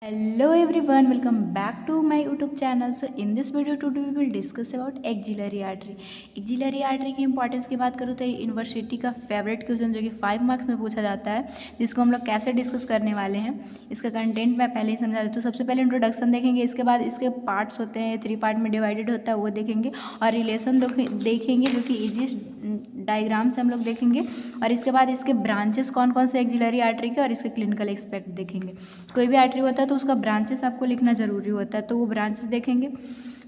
Hello everyone, welcome back to my YouTube channel. So in this video today we will discuss about axillary artery. Axillary artery की importance की बात करूँ तो ये university का favourite question जो कि 5 मार्क्स में पूछा जाता है, जिसको हम लोग कैसे डिस्कस करने वाले हैं। इसका कंटेंट मैं पहले ही समझा देती हूँ। सबसे पहले इंट्रोडक्शन देखेंगे, इसके बाद इसके पार्ट्स होते हैं, 3 पार्ट में डिवाइडेड होता है, वो देखेंगे और रिलेशन देखेंगे जो कि इजी डायग्राम से हम लोग देखेंगे। और इसके बाद इसके ब्रांचेस कौन कौन से एक्जिलरी आर्टरी के और इसके क्लिनिकल एस्पेक्ट देखेंगे। कोई भी आर्टरी होता है तो उसका ब्रांचेस आपको लिखना ज़रूरी होता है, तो वो ब्रांचेस देखेंगे।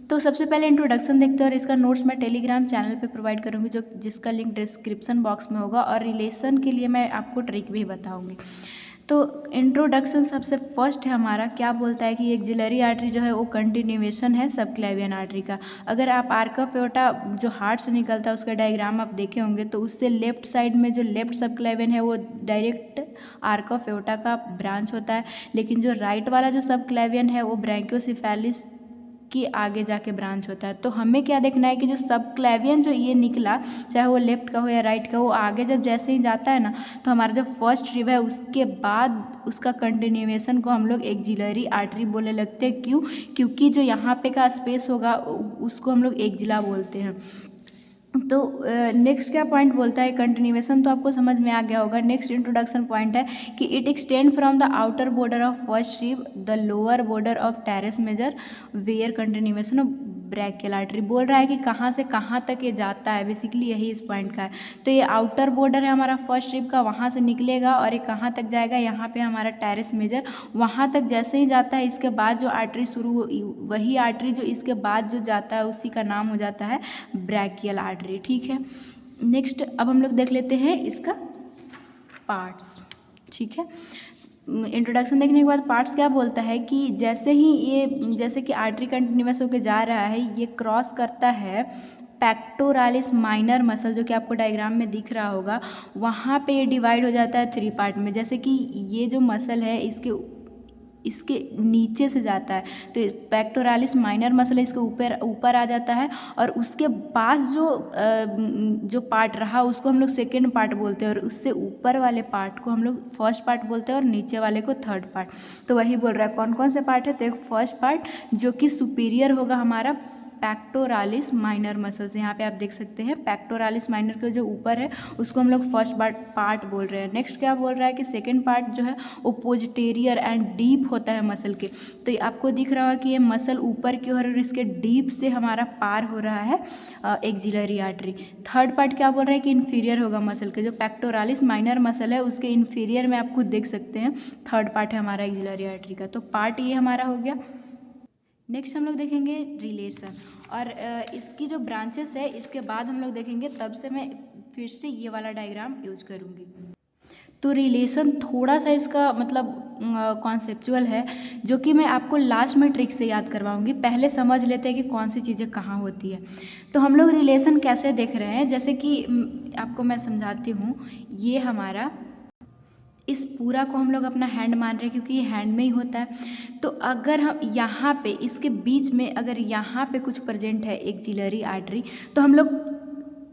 तो सबसे पहले इंट्रोडक्शन देखते हैं और इसका नोट्स मैं टेलीग्राम चैनल पे प्रोवाइड करूँगी, जिसका लिंक डिस्क्रिप्शन बॉक्स में होगा, और रिलेशन के लिए मैं आपको ट्रिक भी बताऊँगी। तो इंट्रोडक्शन सबसे फर्स्ट है हमारा, क्या बोलता है कि एक्जिलरी आर्टरी जो है वो कंटिन्यूएशन है सबक्लेवियन आर्टरी का। अगर आप आर्क ऑफ एओर्टा जो हार्ट से निकलता है उसका डायग्राम आप देखे होंगे, तो उससे लेफ्ट साइड में जो लेफ्ट सबक्लेवियन है वो डायरेक्ट आर्क ऑफ एओर्टा का ब्रांच होता है, लेकिन जो राइट वाला जो सबक्लेवियन है वो ब्रैंकियोसेफेलिस कि आगे जाके ब्रांच होता है। तो हमें क्या देखना है कि जो सबक्लेवियन जो ये निकला, चाहे वो लेफ्ट का हो या राइट का हो, आगे जब जैसे ही जाता है ना, तो हमारा जो फर्स्ट रिब है उसके बाद उसका कंटिन्यूएशन को हम लोग एक्जिलरी आर्टरी बोलने लगते हैं। क्यों? क्योंकि जो यहाँ पे का स्पेस होगा उसको हम लोग एक्जिला बोलते हैं। तो नेक्स्ट क्या पॉइंट बोलता है, कंटिन्यूएशन तो आपको समझ में आ गया होगा। नेक्स्ट इंट्रोडक्शन पॉइंट है कि it extend from the outer border of first rib the lower border of teres major where continuation of brachial artery. बोल रहा है कि कहाँ से कहाँ तक ये जाता है, बेसिकली यही इस पॉइंट का है। तो ये आउटर बॉर्डर है हमारा फर्स्ट रिब का, वहाँ से निकलेगा और ये कहाँ तक जाएगा, यहाँ पे हमारा टेरेस मेजर, वहाँ तक जैसे ही जाता है इसके बाद जो आर्टरी शुरू हो, वही आर्टरी जो इसके बाद जो जाता है उसी का नाम हो जाता है ब्रैकियल आर्टरी। ठीक है, नेक्स्ट अब हम लोग देख लेते हैं इसका पार्ट्स। ठीक है, इंट्रोडक्शन देखने के बाद पार्ट्स क्या बोलता है कि जैसे ही ये, जैसे कि आर्टरी कंटिन्यूअस होकर जा रहा है, ये क्रॉस करता है पेक्टोरालिस माइनर मसल, जो कि आपको डायग्राम में दिख रहा होगा, वहाँ पे ये डिवाइड हो जाता है 3 पार्ट में। जैसे कि ये जो मसल है इसके नीचे से जाता है, तो पेक्टोरालिस माइनर मसल है, इसके ऊपर आ जाता है, और उसके पास जो पार्ट रहा उसको हम लोग सेकेंड पार्ट बोलते हैं, और उससे ऊपर वाले पार्ट को हम लोग फर्स्ट पार्ट बोलते हैं, और नीचे वाले को थर्ड पार्ट। तो वही बोल रहा है कौन कौन से पार्ट है। तो एक फर्स्ट पार्ट जो कि सुपीरियर होगा हमारा पेक्टोरालिस माइनर मसल्स, यहाँ पे आप देख सकते हैं पेक्टोरालिस माइनर का जो ऊपर है उसको हम लोग फर्स्ट पार्ट बोल रहे हैं। नेक्स्ट क्या बोल रहा है कि सेकंड पार्ट जो है वो पोस्टीरियर एंड डीप होता है मसल के। तो आपको दिख रहा है कि ये मसल ऊपर की ओर और इसके डीप से हमारा पार हो रहा है एक्जिलरी आर्टरी। थर्ड पार्ट क्या बोल रहा है कि इन्फीरियर होगा मसल के, जो पेक्टोरालिस माइनर मसल है उसके इन्फीरियर में आप खुद देख सकते हैं थर्ड पार्ट है हमारा एक्जिलरी आर्टरी का। तो पार्ट ये हमारा हो गया। नेक्स्ट हम लोग देखेंगे रिलेशन, और इसकी जो ब्रांचेस है इसके बाद हम लोग देखेंगे, तब से मैं फिर से ये वाला डायग्राम यूज करूँगी। तो रिलेशन थोड़ा सा इसका मतलब कॉन्सेप्चुअल है, जो कि मैं आपको लास्ट में ट्रिक से याद करवाऊंगी। पहले समझ लेते हैं कि कौन सी चीज़ें कहाँ होती है। तो हम लोग रिलेशन कैसे देख रहे हैं, जैसे कि आपको मैं समझाती हूँ। ये हमारा, इस पूरा को हम लोग अपना हैंड मान रहे हैं क्योंकि ये हैंड में ही होता है। तो अगर हम यहाँ पे इसके बीच में अगर यहाँ पे कुछ प्रेजेंट है एक्जिलरी आर्टरी, तो हम लोग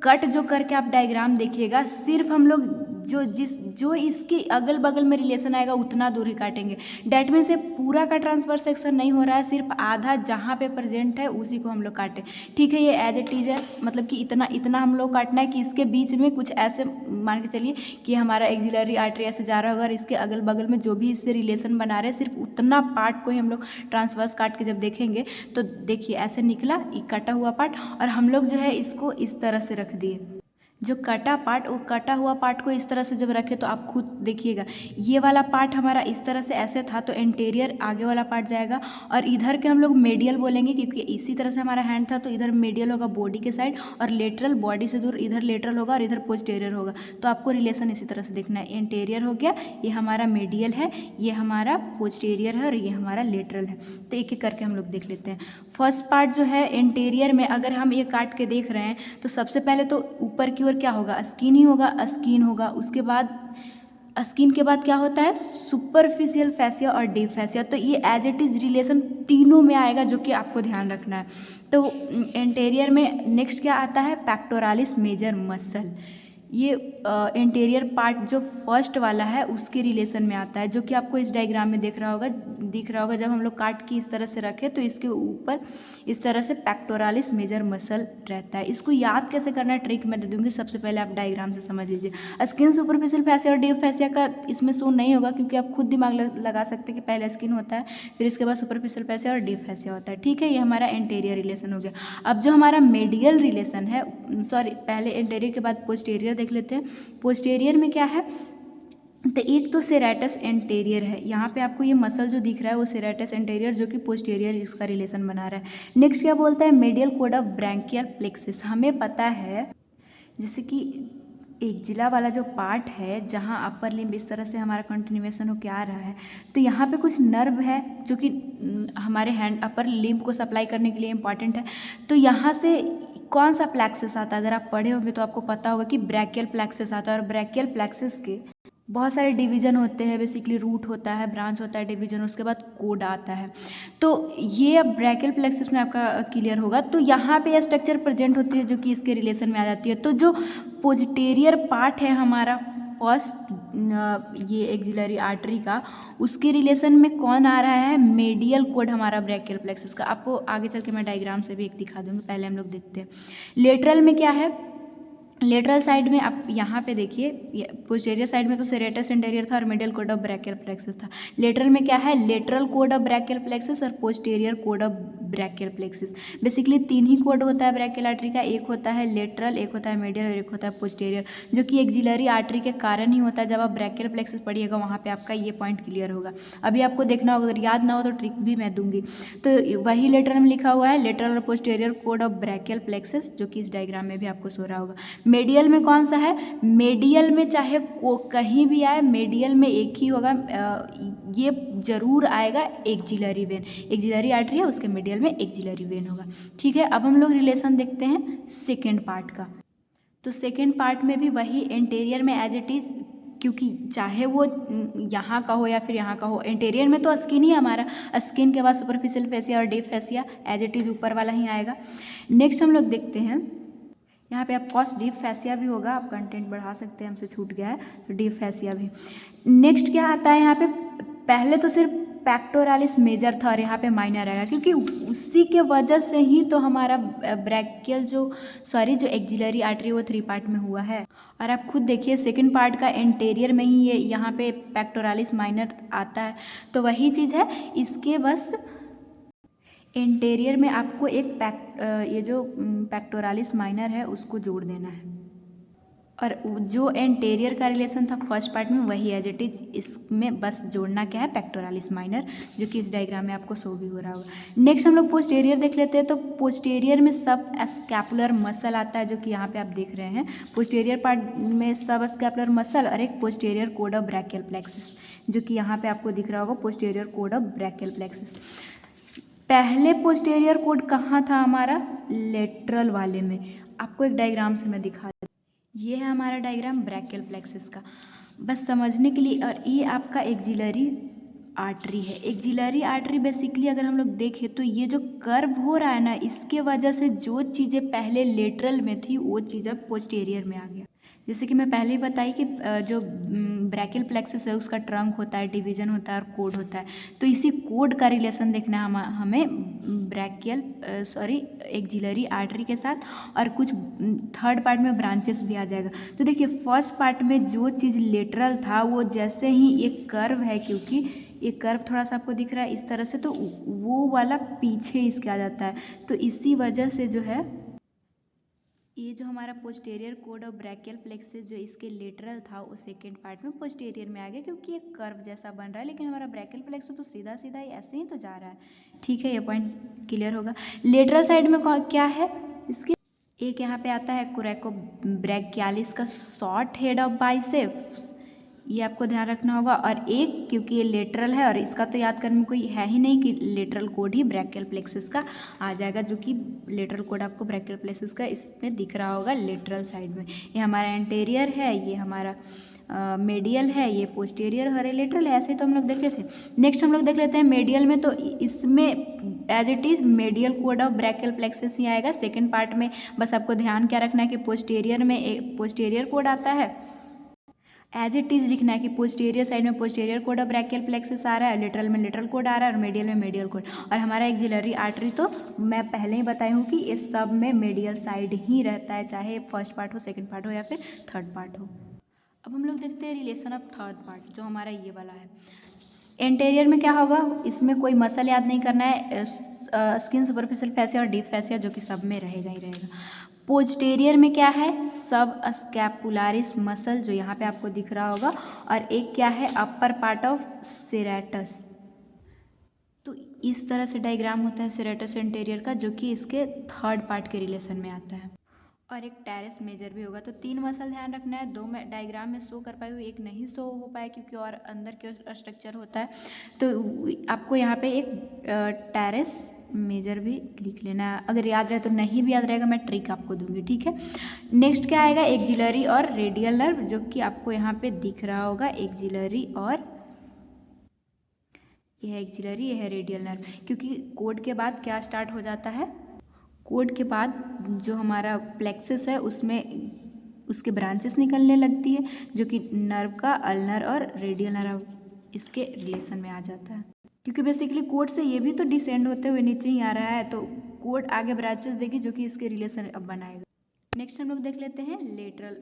कट जो करके आप डायग्राम देखिएगा, सिर्फ हम लोग जो इसके अगल बगल में रिलेशन आएगा उतना दूर ही काटेंगे। डैट मीन्स ये पूरा का ट्रांसफर सेक्शन नहीं हो रहा है, सिर्फ आधा जहाँ पे प्रेजेंट है उसी को हम लोग काटें। ठीक है, ये एज इट इज़ है, मतलब कि इतना हम लोग काटना है कि इसके बीच में कुछ ऐसे मान के चलिए कि हमारा एक्जिलरी आर्टरी ऐसे जा रहा होगा, और इसके अगल बगल में जो भी इससे रिलेशन बना रहे हैं सिर्फ उतना पार्ट को ही हम लोग ट्रांसवर्स काट के जब देखेंगे, तो देखिए ऐसे निकला ये कटा हुआ पार्ट, और हम लोग जो है इसको इस तरह से रख दिए। जो कटा पार्ट, वो कटा हुआ पार्ट को इस तरह से जब रखे तो आप खुद देखिएगा, ये वाला पार्ट हमारा इस तरह से ऐसे था, तो एंटेरियर आगे वाला पार्ट जाएगा, और इधर के हम लोग मेडियल बोलेंगे क्योंकि इसी तरह से हमारा हैंड था, तो इधर मेडियल होगा बॉडी के साइड, और लेटरल बॉडी से दूर इधर लेटरल होगा और इधर पोस्टीरियर होगा। तो आपको रिलेशन इसी तरह से देखना है। एंटेरियर हो गया, ये हमारा मेडियल है, ये हमारा पोस्टीरियर है, और ये हमारा लेटरल है। तो एक एक करके हम लोग देख लेते हैं। फर्स्ट पार्ट जो है एंटेरियर में अगर हम ये काट के देख रहे हैं, तो सबसे पहले तो ऊपर की ओर क्या होगा, स्किन ही होगा, स्किन होगा। उसके बाद स्किन के बाद क्या होता है, सुपरफिशियल फैसिया और डीप फैसिया। तो ये एज इट इज़ रिलेशन तीनों में आएगा, जो कि आपको ध्यान रखना है। तो एंटेरियर में नेक्स्ट क्या आता है, पेक्टोरालिस मेजर मसल। ये इंटीरियर पार्ट जो फर्स्ट वाला है उसके रिलेशन में आता है, जो कि आपको इस डायग्राम में दिख रहा होगा। जब हम लोग काट के इस तरह से रखें तो इसके ऊपर इस तरह से पेक्टोरालिस मेजर मसल रहता है। इसको याद कैसे करना है ट्रिक मैं दे दूंगी। सबसे पहले आप डायग्राम से समझ लीजिए। स्किन सुपरफिशियल फैसिया और डीप फैसिया का इसमें शो नहीं होगा, क्योंकि आप खुद दिमाग लगा सकते हैं कि पहले स्किन होता है, फिर इसके बाद सुपरफिशियल फैसिया और डीप फैसिया होता है। ठीक है, ये हमारा इंटीरियर रिलेशन हो गया। अब जो हमारा मेडियल रिलेशन है, सॉरी पहले इंटीरियर के बाद पोस्टीरियर देख लेते हैं। पोस्टीरियर में क्या है, तो एक तो सेरेटस एंटेरियर है। यहाँ पे आपको ये मसल जो दिख रहा है वो सेरेटस एंटेरियर, जो कि पोस्टीरियर इसका रिलेशन बना रहा है। नेक्स्ट क्या बोलता है, medial cord of branchial plexus. हमें पता है जैसे कि एक्जिला वाला जो पार्ट है जहाँ अपर लिम्ब इस तरह से हमारा कंटिन्यूएशन होकर आ रहा है, तो यहाँ पे कुछ नर्व है जो कि हमारे हैंड अपर लिम्ब को सप्लाई करने के लिए इम्पॉर्टेंट है। तो यहाँ से कौन सा प्लेक्सस आता है, अगर आप पढ़े होंगे तो आपको पता होगा कि ब्रैकियल प्लेक्सस आता है। और ब्रैकियल प्लेक्सस के बहुत सारे डिवीज़न होते हैं, बेसिकली रूट होता है, ब्रांच होता है, डिवीज़न, उसके बाद कोड आता है। तो ये अब ब्रैकियल प्लेक्सस में आपका क्लियर होगा। तो यहाँ पे स्ट्रक्चर प्रेजेंट होती है जो कि इसके रिलेशन में आ जाती है। तो जो पोस्टीरियर पार्ट है हमारा फर्स्ट ये एक्सिलरी आर्टरी का, उसके रिलेशन में कौन आ रहा है, मेडियल कोड हमारा ब्रैकियल प्लेक्सस का। आपको आगे चल के मैं डायग्राम से भी एक दिखा दूँगी, पहले हम लोग देखते हैं। लेटरल में क्या है, लेटरल साइड में आप यहाँ पे देखिए, पोस्टीरियर साइड में तो सेरेटस एंटेरियर था और medial cord of brachial plexus था। लेटरल में क्या है, lateral cord of brachial plexus और posterior cord of brachial plexus. Basically 3 ही कोड होता है ब्रैकियल आर्टरी का, एक होता है लेटरल, एक होता है मिडियल और एक होता है पोस्टीरियर, जो कि एक्सिलरी आर्टरी के कारण ही होता है। जब आप ब्रैकियल प्लेक्सस पढ़िएगा वहाँ पर आपका ये पॉइंट क्लियर होगा। अभी आपको देखना होगा, अगर याद ना हो तो ट्रिक भी मैं दूंगी। तो वही लेटरल में लिखा हुआ है, लेटरल और posterior cord of brachial plexus, जो कि इस डायग्राम में भी आपको सो रहा होगा। मेडियल में कौन सा है, मेडियल में चाहे कहीं भी आए, मेडियल में एक ही होगा, ये जरूर आएगा एक्सिलरी वेन। एक्सिलरी आर्टरी है, उसके मेडियल में एक्सिलरी वेन होगा। ठीक है, अब हम लोग रिलेशन देखते हैं सेकेंड पार्ट का। तो सेकेंड पार्ट में भी वही इंटीरियर में एज इट इज़, क्योंकि चाहे वो यहाँ का हो या फिर यहाँ का हो, इंटीरियर में तो स्किन ही हमारा, स्किन के बाद सुपरफिशियल फेसिया और deep fascia as it is ऊपर वाला ही आएगा। नेक्स्ट हम लोग देखते हैं, यहाँ पे आप कॉस्ट डीप फैसिया भी होगा, आप कंटेंट बढ़ा सकते हैं, हमसे छूट गया है तो डीप फैसिया भी। नेक्स्ट क्या आता है यहाँ पे, पहले तो सिर्फ पेक्टोरालिस मेजर था और यहाँ पे माइनर आएगा, क्योंकि उसी के वजह से ही तो हमारा ब्रैकियल जो एक्सिलरी आर्टरी वो 3 पार्ट में हुआ है। और आप खुद देखिए सेकंड पार्ट का इंटीरियर में ही ये यहाँ पे पेक्टोरालिस माइनर आता है। तो वही चीज़ है, इसके बस इंटीरियर में आपको एक ये जो पेक्टोरालिस माइनर है उसको जोड़ देना है। और जो इंटीरियर का रिलेशन था फर्स्ट पार्ट में वही एज इट इज, इसमें बस जोड़ना क्या है, पेक्टोरालिस माइनर, जो कि इस डायग्राम में आपको शो भी हो रहा होगा। नेक्स्ट हम लोग पोस्टीरियर देख लेते हैं। तो पोस्टीरियर में सब स्कैपुलर मसल आता है, जो कि यहाँ पे आप देख रहे हैं। पोस्टीरियर पार्ट में सब स्कैपुलर मसल और एक posterior cord of brachial plexus, जो कि यहाँ पे आपको दिख रहा होगा, posterior cord of brachial plexus. पहले पोस्टीरियर कोड कहाँ था हमारा, लेटरल वाले में। आपको एक डायग्राम से मैं दिखा दूँ, ये है हमारा डायग्राम ब्रैकियल प्लेक्सस का, बस समझने के लिए। और ये आपका एक्सिलरी आर्टरी है। एक्सिलरी आर्टरी बेसिकली अगर हम लोग देखें तो ये जो कर्व हो रहा है ना, इसके वजह से जो चीज़ें पहले लेटरल में थी वो चीज़ अब पोस्टीरियर में आ गया। जैसे कि मैं पहले ही बताई कि जो ब्रैकियल प्लेक्सस है उसका ट्रंक होता है, डिवीजन होता है और कोड होता है। तो इसी कोड का रिलेशन देखना है हमें एक्सिलरी आर्टरी के साथ, और कुछ थर्ड पार्ट में ब्रांचेस भी आ जाएगा। तो देखिए फर्स्ट पार्ट में जो चीज़ लेटरल था वो जैसे ही एक कर्व है, क्योंकि एक कर्व थोड़ा सा आपको दिख रहा है इस तरह से, तो वो वाला पीछे इसके आ जाता है। तो इसी वजह से जो है ये जो हमारा posterior cord of brachial plexus जो इसके लेटरल था वो सेकेंड पार्ट में पोस्टीरियर में आ गया, क्योंकि एक कर्व जैसा बन रहा है। लेकिन हमारा ब्रैकियल प्लेक्सस तो सीधा सीधा ही ऐसे ही तो जा रहा है। ठीक है, ये पॉइंट क्लियर होगा। लेटरल साइड में क्या है इसके, एक यहाँ पे आता है कोरेको ब्रैकियालिस का शॉर्ट हेड ऑफ बाइसेप्स, ये आपको ध्यान रखना होगा। और एक, क्योंकि ये लेटरल है और इसका तो याद करने में कोई है ही नहीं कि लेटरल कोड ही ब्रैकियल प्लेक्सस का आ जाएगा, जो कि लेटरल कोड आपको ब्रैकियल प्लेक्सस का इसमें दिख रहा होगा लेटरल साइड में। ये हमारा एंटेरियर है, ये हमारा मेडियल है, ये पोस्टीरियर है, लेटरल है। ऐसे तो हम लोग देख लेते हैं। नेक्स्ट हम लोग देख लेते हैं मेडियल में। तो इसमें as it is medial cord of brachial plexus ही आएगा। सेकेंड पार्ट में बस आपको ध्यान क्या रखना है कि पोस्टीरियर में एक पोस्टीरियर कोड आता है, एज इट इज़ लिखना है कि पोस्टीरियर साइड में posterior cord of brachial plexus आ रहा है, लिटरल में लिटरल कोड आ रहा है और मेडियल में मेडियल कोड। और हमारा एक्सिलरी आर्टरी तो मैं पहले ही बताई हूँ कि इस सब में मेडियल साइड ही रहता है, चाहे फर्स्ट पार्ट हो, सेकंड पार्ट हो या फिर थर्ड पार्ट हो। अब हम लोग देखते हैं रिलेशन ऑफ थर्ड पार्ट, जो हमारा ये वाला है। एंटेरियर में क्या होगा, इसमें कोई मसल याद नहीं करना है, स्किन, सुपरफिशियल फैसिया और डीप फैसिया, जो कि सब में रहेगा ही रहेगा। पोस्टेरियर में क्या है, सब स्कैपुलारिस मसल, जो यहाँ पे आपको दिख रहा होगा, और एक क्या है अपर पार्ट ऑफ सेरेटस। तो इस तरह से डायग्राम होता है सेरेटस एंटेरियर का, जो कि इसके थर्ड पार्ट के रिलेशन में आता है। और एक टेरेस मेजर भी होगा। तो 3 मसल ध्यान रखना है, 2 में डायग्राम में शो कर पाई हुई, एक नहीं शो हो पाया क्योंकि और अंदर के स्ट्रक्चर होता है। तो आपको यहाँ पे एक टेरेस मेजर भी लिख लेना है, अगर याद रहे तो, नहीं भी याद रहेगा मैं ट्रिक आपको दूंगी, ठीक है। नेक्स्ट क्या आएगा, एक्सिलरी और रेडियल नर्व, जो कि आपको यहाँ पे दिख रहा होगा, एक्सिलरी और यह है एक्सिलरी, यह है रेडियल नर्व। क्योंकि कोड के बाद क्या स्टार्ट हो जाता है, कोड के बाद जो हमारा प्लेक्सस है उसमें उसके ब्रांचेस निकलने लगती है, जो कि नर्व का अल्नर और रेडियल नर्व इसके रिलेशन में आ जाता है। क्योंकि बेसिकली कोड से ये भी तो डिसेंड होते हुए नीचे ही आ रहा है, तो कोड आगे ब्रांचेस देगी जो कि इसके रिलेशन अब बनाएगा। नेक्स्ट हम लोग देख लेते हैं लेटरल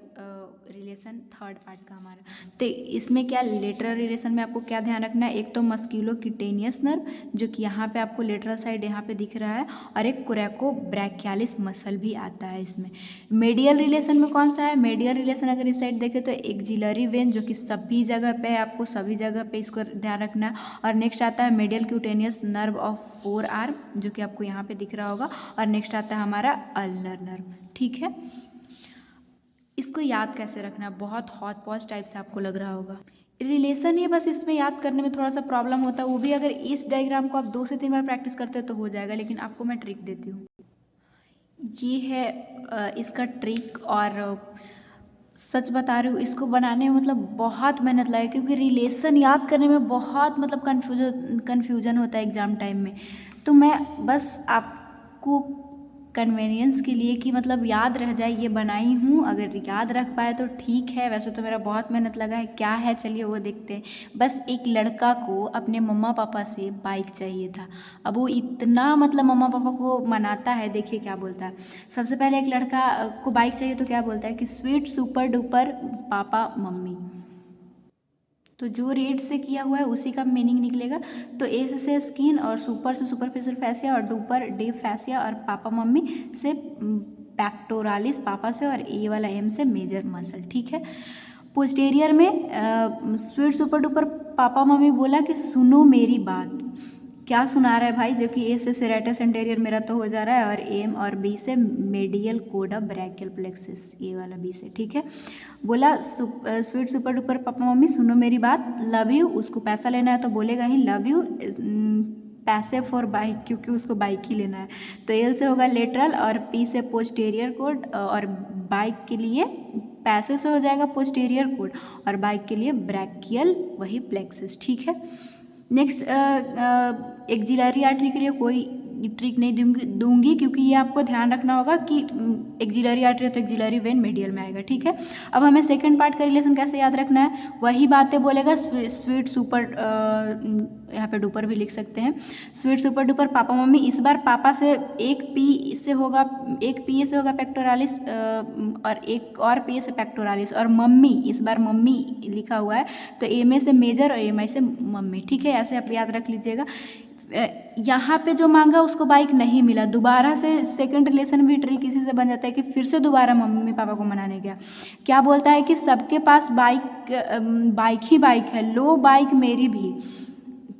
रिलेशन, थर्ड पार्ट का हमारा। तो इसमें क्या लेटरल रिलेशन में आपको क्या ध्यान रखना है, एक तो मस्क्यूलोक्यूटेनियस नर्व, जो कि यहाँ पे आपको लेटरल साइड यहाँ पे दिख रहा है, और एक कोरेको ब्रैकियालिस मसल भी आता है इसमें। मेडियल रिलेशन में कौन सा है, मेडियल रिलेशन अगर इस साइड देखें तो एक्सिलरी वेन, जो कि सभी जगह पे है, आपको सभी जगह पे इसको ध्यान रखना है। और नेक्स्ट आता है medial cutaneous nerve of 4 arm, जो कि आपको यहाँ पे दिख रहा होगा। और नेक्स्ट आता है हमारा अल्नर नर्व, ठीक है। इसको याद कैसे रखना है, बहुत हॉट पॉज टाइप से आपको लग रहा होगा। रिलेशन ही बस इसमें याद करने में थोड़ा सा प्रॉब्लम होता है, वो भी अगर इस डायग्राम को आप 2 से 3 बार प्रैक्टिस करते हो तो हो जाएगा, लेकिन आपको मैं ट्रिक देती हूँ। ये है इसका ट्रिक, और सच बता रही हूँ इसको बनाने में मतलब बहुत मेहनत लगी, क्योंकि रिलेशन याद करने में बहुत मतलब कन्फ्यूजन होता है एग्ज़ाम टाइम में। तो मैं बस आपको कन्वीनियंस के लिए कि मतलब याद रह जाए ये बनाई हूँ, अगर याद रख पाए तो ठीक है, वैसे तो मेरा बहुत मेहनत लगा है। क्या है चलिए वो देखते हैं। बस एक लड़का को अपने मम्मा पापा से बाइक चाहिए था। अब वो इतना मतलब मम्मा पापा को मनाता है, देखिए क्या बोलता है। सबसे पहले एक लड़का को बाइक चाहिए तो क्या बोलता है कि sweet super duper papa mummy. तो जो रेड से किया हुआ है उसी का मीनिंग निकलेगा। तो ए से स्किन, और सुपर से सुपरफिशियल फैसिया, और डुपर डीप फैसिया, और पापा मम्मी से पैक्टोरालिस पापा से, और ए वाला एम से मेजर मसल, ठीक है। पोस्टेरियर में sweet super duper papa mummy बोला कि सुनो मेरी बात। क्या सुना रहा है भाई, जो कि ए से सेरेटस एंटेरियर मेरा तो हो जा रहा है, और एम और बी से medial cord of brachial plexus, ये वाला बी से, ठीक है। बोला sweet super duper papa mummy सुनो मेरी बात, लव यू। उसको पैसा लेना है तो बोलेगा ही लव यू, पैसे फॉर बाइक, क्योंकि उसको बाइक ही लेना है। तो एल से होगा लेटरल, और पी से पोस्टेरियर कोड, और बाइक के लिए पैसे से हो जाएगा पोस्टेरियर कोड, और बाइक के लिए ब्रैकियल वही प्लेक्सस, ठीक है। नेक्स्ट एक्सिलरी आर्टरी के लिए कोई ट्रिक नहीं दूंगी, क्योंकि ये आपको ध्यान रखना होगा कि एक्सिलरी आर्टरी है तो एक्सिलरी वेन मेडियल में आएगा, ठीक है। अब हमें सेकंड पार्ट का रिलेशन कैसे याद रखना है, वही बातें बोलेगा। स्वीट सुपर, यहाँ पे डुपर भी लिख सकते हैं, sweet super duper papa mummy. इस बार पापा से एक पी से होगा, एक पी से होगा पेक्टोरालिस, और एक और पी से पेक्टोरालिस, और मम्मी, इस बार मम्मी लिखा हुआ है, तो एम ए से मेजर और एम आई से मम्मी, ठीक है। ऐसे आप याद रख लीजिएगा। यहाँ पे जो मांगा उसको बाइक नहीं मिला, दोबारा से सेकंड रिलेशन भी ट्रिक इसी से बन जाता है कि फिर से दोबारा मम्मी पापा को मनाने गया। क्या बोलता है कि सबके पास बाइक ही बाइक है, लो बाइक मेरी भी।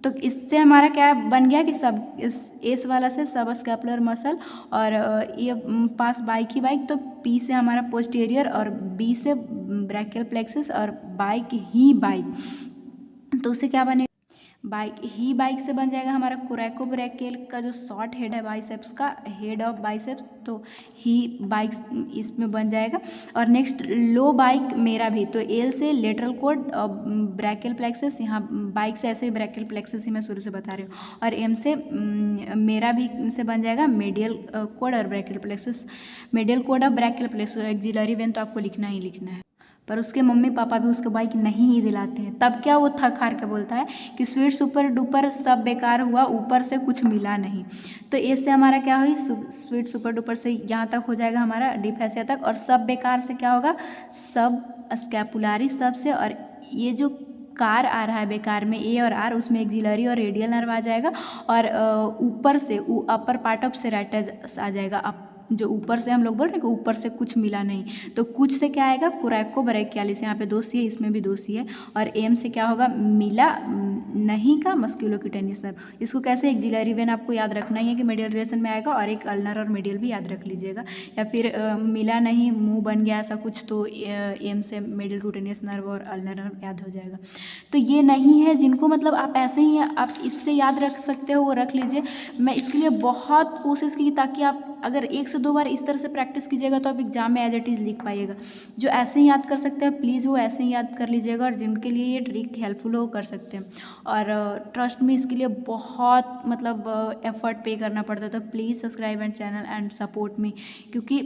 तो इससे हमारा क्या बन गया कि सब एस वाला से सब स्कैपुलर मसल, और ये पास बाइक ही बाइक, तो पी से हमारा पोस्टेरियर, और बी से ब्रैकियल प्लेक्सस, और बाइक ही बाइक। तो उससे क्या बनेगा, बाइक से बन जाएगा हमारा कोरेकोब्रैकियल का जो शॉर्ट हेड है बाइसेप्स का, हेड ऑफ बाइसेप्स, तो ही बाइक इसमें बन जाएगा। और नेक्स्ट लो बाइक मेरा भी, तो एल से लेटरल कोड ब्रैकियल प्लेक्सस, यहाँ बाइक से ऐसे ही ब्रैकियल प्लेक्सस ही मैं शुरू से बता रही हूँ। और एम से मेरा भी से बन जाएगा मेडियल कोड और ब्रैकियल प्लेक्सस, मेडियल कोड और ब्रैकियल प्लेक्सस। एक्सिलरी वेन तो आपको लिखना ही लिखना है, पर उसके मम्मी पापा भी उसको बाइक नहीं ही दिलाते हैं। तब क्या वो थक हार के बोलता है कि स्वीट सुपर डुपर सब बेकार हुआ, ऊपर से कुछ मिला नहीं। तो इससे हमारा क्या हुई, स्वीट सुपर डुपर से यहाँ तक हो जाएगा हमारा डी फैसिया तक, और सब बेकार से क्या होगा, सब स्कैपुलारी सब से, और ये जो कार आ रहा है बेकार में ए और आर, उसमें एक्सिलरी और रेडियल नर्व आ जाएगा, और ऊपर से अपर पार्ट ऑफ सेरेटस आ जाएगा। अब जो ऊपर से हम लोग बोल रहे हैं कि ऊपर से कुछ मिला नहीं, तो कुछ से क्या आएगा, कोरेकोब्रैकियालिस, यहाँ पे 2 सी है, इसमें भी 2 सी है। और एम से क्या होगा, मिला नहीं का मस्क्यूलोक्यूटेनियस नर्व। इसको कैसे, एक्सिलरी वेन आपको याद रखना ही है कि मेडियल रिलेशन में आएगा, और एक अल्नर और मेडियल भी याद रख लीजिएगा। या फिर मिला नहीं, मुंह बन गया ऐसा कुछ, तो एम से मेडियल क्यूटेनियस नर्व और अल्नर नर्व याद हो जाएगा। तो ये नहीं है जिनको मतलब आप ऐसे ही आप इससे याद रख सकते हो, वो रख लीजिए। मैं इसके लिए बहुत कोशिश की ताकि आप अगर 1 से 2 बार इस तरह से प्रैक्टिस कीजिएगा तो आप एग्जाम में एज इट इज़ लिख पाइएगा। जो ऐसे ही याद कर सकते हैं प्लीज़ वो ऐसे ही याद कर लीजिएगा, और जिनके लिए ये ट्रिक हेल्पफुल हो कर सकते हैं। और ट्रस्ट में इसके लिए बहुत मतलब एफर्ट पे करना पड़ता है, तो please subscribe and channel and support me. क्योंकि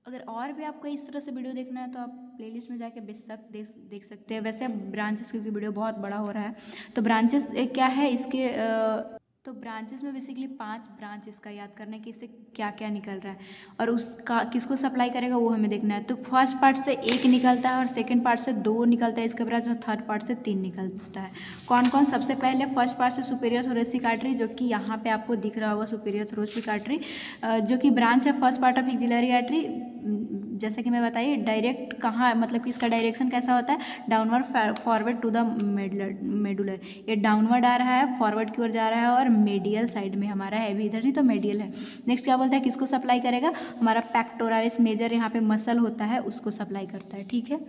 अगर और भी आपको इस तरह से वीडियो देखना है तो आप प्लेलिस्ट में जाके बेशक देख सकते हैं। वैसे ब्रांचेस, क्योंकि वीडियो बहुत बड़ा हो रहा है, तो ब्रांचेस क्या है इसके, तो ब्रांचेस में बेसिकली 5 ब्रांच इसका याद करना है कि इससे क्या क्या निकल रहा है, और उसका किसको सप्लाई करेगा वो हमें देखना है। तो फर्स्ट पार्ट से 1 निकलता है, और सेकंड पार्ट से 2 निकलता है, इसके बाद थर्ड पार्ट से 3 निकलता है। कौन कौन, सबसे पहले फर्स्ट पार्ट से सुपीरियर थोरेसिक आर्टरी, जो कि यहाँ पे आपको दिख रहा होगा सुपीरियर थोरेसिक आर्टरी, जो कि ब्रांच है first part of axillary artery. जैसे कि मैं बताइए डायरेक्ट कहाँ, मतलब कि इसका डायरेक्शन कैसा होता है, downward forward to the medullar. ये डाउनवर्ड आ रहा है, फॉरवर्ड की ओर जा रहा है, और मेडियल साइड में हमारा है, अभी इधर नहीं तो मेडियल है। नेक्स्ट क्या बोलता है, किसको सप्लाई करेगा, हमारा पेक्टोरालिस मेजर, यहाँ पे मसल होता है, उसको सप्लाई करता है। ठीक है,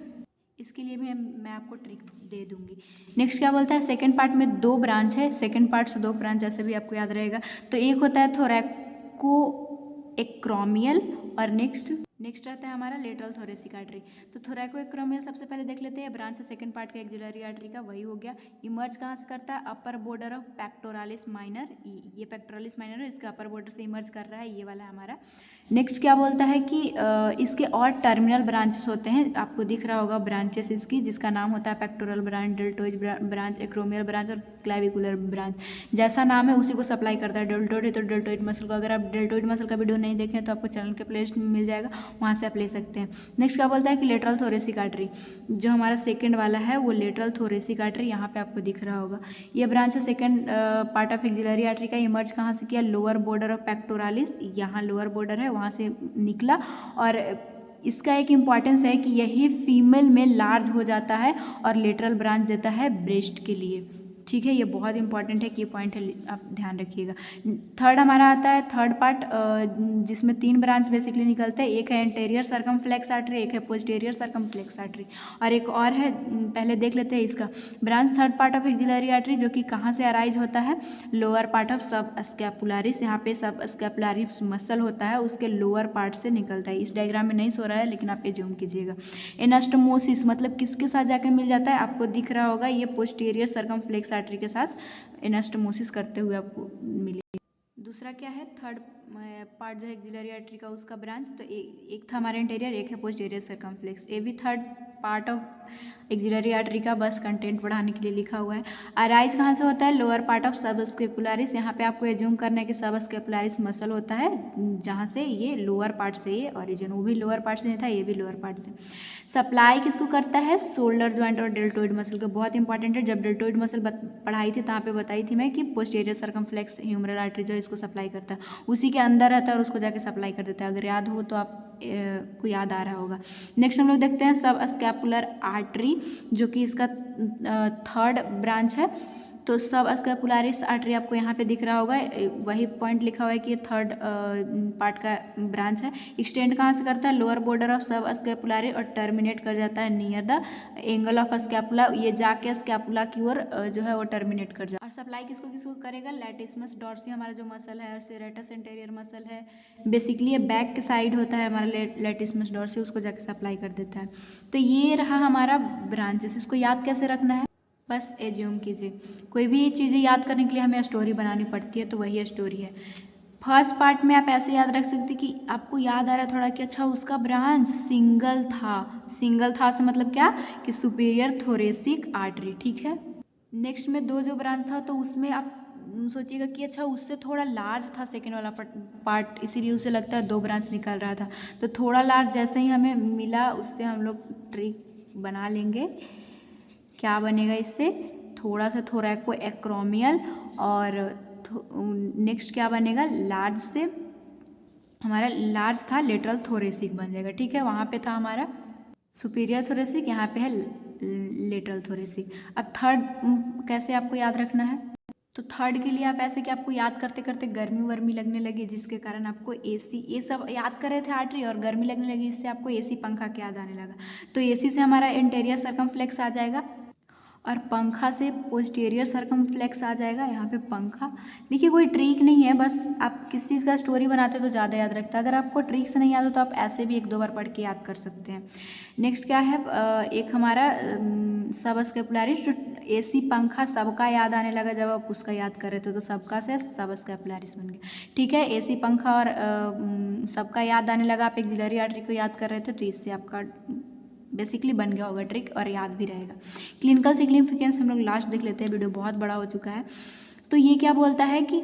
इसके लिए भी मैं आपको ट्रिक दे दूंगी। नेक्स्ट क्या बोलता है, सेकंड पार्ट में 2 ब्रांच है, सेकंड पार्ट से 2 ब्रांच, ऐसे भी आपको याद रहेगा। तो एक होता है थोरैको एक्रोमियल, और नेक्स्ट रहता है हमारा लेटरल थोरेसिक आर्टरी। तो थोरैको एक्रोमियल सबसे पहले देख लेते हैं, ब्रांच है सेकंड पार्ट का एक्सिलरी आर्टरी का, वही हो गया। इमर्ज कहाँ से करता है, upper border of pectoralis minor, ये पेक्टोरालिस माइनर है, इसका अपर बॉर्डर से इमर्ज कर रहा है, ये वाला हमारा। नेक्स्ट क्या बोलता है कि इसके और टर्मिनल ब्रांचेस होते हैं, आपको दिख रहा होगा ब्रांचेस इसकी, जिसका नाम होता है pectoral branch, deltoid branch, acromial branch और क्लैविकुलर ब्रांच। जैसा नाम है उसी को सप्लाई करता है। डेल्टोइड है तो डेल्टोइड मसल को, अगर आप डेल्टोइड मसल का वीडियो नहीं देखें तो आपको चैनल के प्लेलिस्ट में मिल जाएगा, वहाँ से आप ले सकते हैं। नेक्स्ट क्या बोलता है कि लेटरल थोरेसिक आर्टरी, जो हमारा सेकेंड वाला है वो लेटरल थोरेसिक आर्टरी, यहाँ पे आपको दिख रहा होगा। ये ब्रांच है second part of axillary artery का, इमर्ज कहाँ से किया, लोअर बॉर्डर ऑफ पेक्टोरालिस, यहाँ लोअर बॉर्डर है, वहाँ से निकला। और इसका एक इम्पॉर्टेंस है कि यही फीमेल में लार्ज हो जाता है और लेटरल ब्रांच देता है ब्रेस्ट के लिए। ठीक है, ये बहुत इंपॉर्टेंट है कि ये पॉइंट है, आप ध्यान रखिएगा। थर्ड हमारा आता है थर्ड पार्ट, जिसमें 3 ब्रांच बेसिकली निकलते हैं, एक है एंटेरियर सर्कमफ्लेक्स आर्टरी, एक है पोस्टीरियर सर्कमफ्लेक्स आर्टरी, और एक और है, पहले देख लेते हैं इसका branch third part of axillary artery, जो कि कहाँ से अराइज होता है, लोअर पार्ट ऑफ सब स्कैपुलारिस, यहाँ पे सब स्कैपुलारिस मसल होता है, उसके लोअर पार्ट से निकलता है। इस डायग्राम में नहीं सो रहा है लेकिन आप ये जूम कीजिएगा। एनास्टोमोसिस मतलब किसके साथ जाकर मिल जाता है, आपको दिख रहा होगा, ये पोस्टीरियर सर्कमफ्लेक्स आर्टरी के साथ एनास्टोमोसिस करते हुए आपको मिलेगा। दूसरा क्या है, थर्ड पार्ट जो है एक्सिलरी आर्टरी का, उसका ब्रांच, तो एक था हमारा इंटीरियर, एक है पोस्टीरियर सर्कमफ्लेक्स। ये भी third part of axillary artery का, बस कंटेंट बढ़ाने के लिए लिखा हुआ है। अराइज कहाँ से होता है, लोअर पार्ट ऑफ सब स्केपुलारिस, यहाँ पे आपको एज्यूम करना है कि सब स्केपुलारिस मसल होता है, जहाँ से ये लोअर पार्ट से ये ऑरिजिन, वो भी लोअर पार्ट से नहीं था, ये भी लोअर पार्ट से। सप्लाई किसको करता है, शोल्डर जॉइंट और डेल्टोइड मसल को, बहुत इंपॉर्टेंट है। जब डेल्टोइड मसल पढ़ाई थी तहाँ पे बताई थी मैं कि पोस्टीरियर सर्कमफ्लेक्स ह्यूमरल आर्टरी जो है इसको सप्लाई करता है, उसी के अंदर रहता है और उसको जाके सप्लाई कर देता है। अगर याद हो तो आप को याद आ रहा होगा। नेक्स्ट हम लोग देखते हैं सब स्कैपुलर आर्टरी, जो कि इसका थर्ड ब्रांच है। तो सब स्कैपुलारिस आर्टरी आपको यहाँ पे दिख रहा होगा, वही पॉइंट लिखा हुआ है कि ये थर्ड पार्ट का ब्रांच है। एक्सटेंड कहाँ से करता है, लोअर बॉर्डर ऑफ सब स्कैपुलारी और टर्मिनेट कर जाता है near the angle of scapula, ये जाके स्कैपुला की ओर जो है वो टर्मिनेट कर जाता है। और सप्लाई किसको किसको करेगा, लैटिसमस डॉर्सी हमारा जो मसल है, सेरेटस एंटेरियर मसल है, बेसिकली ये बैक के साइड होता है हमारा लैटिसमस डॉर्सी, उसको जाके सप्लाई कर देता है। तो ये रहा हमारा ब्रांचेस। इसको याद कैसे रखना है, बस एज्यूम कीजिए। कोई भी चीज़ें याद करने के लिए हमें स्टोरी बनानी पड़ती है, तो वही स्टोरी है। फर्स्ट पार्ट में आप ऐसे याद रख सकते कि आपको याद आ रहा है थोड़ा कि अच्छा उसका ब्रांच सिंगल था। सिंगल था से मतलब क्या, कि सुपीरियर थोरेसिक आर्टरी, ठीक है। नेक्स्ट में दो जो ब्रांच था तो उसमें आप सोचिएगा कि अच्छा उससे थोड़ा लार्ज था सेकेंड वाला पार्ट, इसीलिए उसे लगता है दो ब्रांच निकल रहा था। तो थोड़ा लार्ज जैसे ही हमें मिला उससे हम लोग ट्रिक बना लेंगे। क्या बनेगा इससे, थोड़ा सा थोरैको एक्रोमियल, और नेक्स्ट क्या बनेगा, लार्ज से हमारा लार्ज था लेटरल थोरेसिक बन जाएगा, ठीक है। वहाँ पे था हमारा सुपीरियर थोरेसिक, यहाँ पे है लेटरल थोरेसिक। अब थर्ड कैसे आपको याद रखना है, तो थर्ड के लिए आप ऐसे कि आपको याद करते करते गर्मी वर्मी लगने लगी, जिसके कारण आपको एसी, ये सब याद कर रहे थे आर्टरी और गर्मी लगने लगी, इससे आपको एसी पंखा के याद आने लगा। तो एसी से हमारा इंटीरियर सर्कमफ्लेक्स आ जाएगा और पंखा से पोस्टीरियर सर्कमफ्लेक्स आ जाएगा। यहाँ पे पंखा, देखिए कोई ट्रिक नहीं है, बस आप किसी चीज़ का स्टोरी बनाते तो ज़्यादा याद रखता है। अगर आपको ट्रिक से नहीं याद हो तो आप ऐसे भी एक दो बार पढ़ के याद कर सकते हैं। नेक्स्ट क्या है, एक हमारा सब स्कैपुलारिस, जो एसी पंखा सबका याद आने लगा जब आप उसका याद कर रहे थे, तो सबका से सब स्कैपुलारिस बन गया, ठीक है। एसी पंखा और सबका याद आने लगा, आप एक्सिलरी आर्टरी को याद कर रहे थे, तो इससे आपका बेसिकली बन गया होगा ट्रिक और याद भी रहेगा। क्लिनिकल सिग्निफिकेंस हम लोग लास्ट देख लेते हैं, वीडियो बहुत बड़ा हो चुका है। तो ये क्या बोलता है कि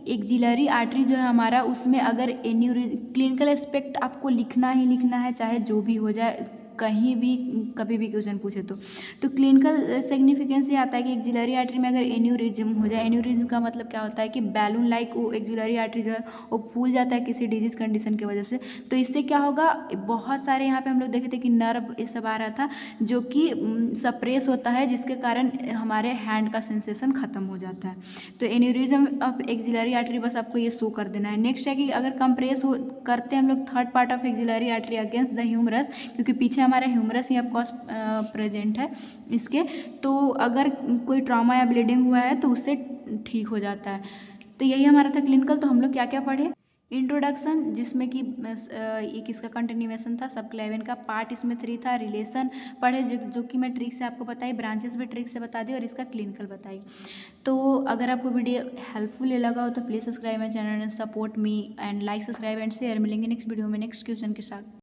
एक्सिलरी आर्टरी जो है हमारा, उसमें अगर क्लिनिकल एस्पेक्ट आपको लिखना ही लिखना है, चाहे जो भी हो जाए, कहीं भी कभी भी क्वेश्चन पूछे तो क्लिनिकल सिग्निफिकेंस ये आता है कि एक्सिलरी आर्टरी में अगर एन्यूरिज्म हो जाए, एन्यूरिज्म का मतलब क्या होता है कि बैलून लाइक वो एक्सिलरी आर्टरी जो है वो फूल जाता है किसी डिजीज कंडीशन की वजह से। तो इससे क्या होगा, बहुत सारे यहाँ पे हम लोग देखे थे कि नर्व ये सब आ रहा था जो कि सप्रेस होता है, जिसके कारण हमारे हैंड का सेंसेशन खत्म हो जाता है। तो एन्यूरिज्म ऑफ एक्सिलरी आर्टरी बस आपको ये शो कर देना है। नेक्स्ट है कि अगर कंप्रेस हो करते हैं हम लोग third part of axillary artery against the humerus, क्योंकि पीछे हमारा ह्यूमरस ही ऑफकोर्स प्रेजेंट है इसके, तो अगर कोई ट्रॉमा या ब्लीडिंग हुआ है तो उससे ठीक हो जाता है। तो यही हमारा था क्लिनिकल। तो हम लोग क्या क्या पढ़े, इंट्रोडक्शन, जिसमें कि ये किसका कंटिन्यूएशन था, सबक्लेवियन का। पार्ट इसमें 3 था। रिलेशन पढ़े जो कि मैं ट्रिक से आपको बताई, ब्रांचेस भी ट्रिक से बता दी और इसका क्लिनिकल बताई। तो अगर आपको वीडियो हेल्पफुल लगा हो तो please subscribe my channel and support me and like, subscribe and share. मिलेंगे नेक्स्ट वीडियो में नेक्स्ट क्वेश्चन के साथ।